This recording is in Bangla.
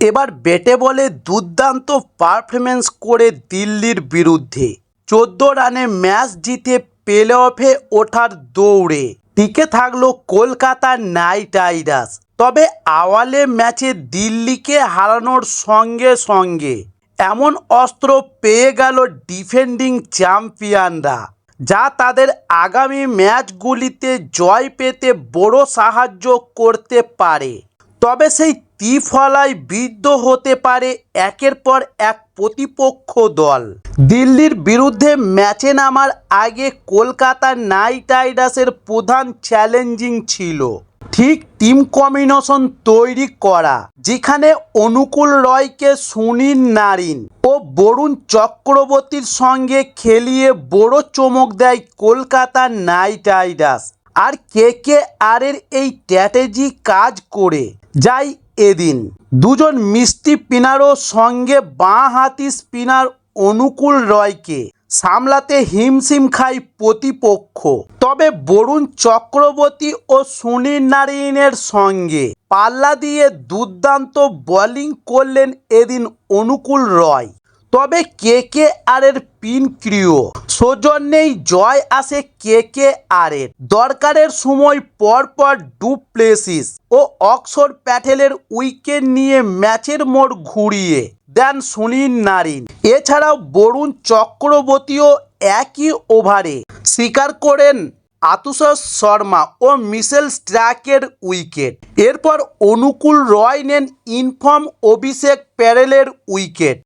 এবার ব্যাটে বলে দুর্দান্ত পারফরম্যান্স করে দিল্লির বিরুদ্ধে 14 রানে ম্যাচ জিতে প্লে অফে ওঠার দৌড়ে টিকে থাকলো কলকাতা নাইট রাইডার্স। তবে আওয়ালে ম্যাচে দিল্লিকে হারানোর সঙ্গে সঙ্গে এমন অস্ত্র পেয়ে গেল ডিফেন্ডিং চ্যাম্পিয়নরা, যা তাদের আগামী ম্যাচগুলিতে জয় পেতে বড় সাহায্য করতে পারে। তবে সেই ত্রিফলায় বিদ্ধ হতে পারে একের পর এক প্রতিপক্ষ দল। দিল্লির বিরুদ্ধে ম্যাচে নামার আগে কলকাতা নাইট রাইডার্সের প্রধান চ্যালেঞ্জিং ছিল ঠিক টিম কম্বিনেশন তৈরি করা, যেখানে অনুকূল রয়কে সুনীল নারিন ও বরুণ চক্রবর্তীর সঙ্গে খেলিয়ে বড় চমক দেয় কলকাতা নাইট রাইডার্স। আর কেকেআরের এই স্ট্র্যাটেজি কাজ করে যায় এদিন। দুজন মিষ্টি স্পিনারও সঙ্গে বাঁ হাতি স্পিনার অনুকূল রয়কে সামলাতে হিমশিম খায় প্রতিপক্ষ। তবে বরুণ চক্রবর্তী ও সুনীল নারিনের সঙ্গে পাল্লা দিয়ে দুর্দান্ত বোলিং করলেন এদিন অনুকূল রয়। তবে কেকেআরের পিন ক্রিও সৌজন্যেই জয় আসে কেকেআরের। দরকারের সময় পরপর ডু প্লেসিস ও অক্ষর প্যাটেলের উইকেট নিয়ে ম্যাচের মোড় ঘুরিয়ে দেন সুনীল নারিন। এছাড়াও বরুণ চক্রবর্তীও একই ওভারে শিকার করেন আশুতোষ শর্মা ও মিচেল স্টার্কের উইকেট। এরপর অনুকূল রয় নেন ইনফর্ম অভিষেক প্যাটেলের উইকেট।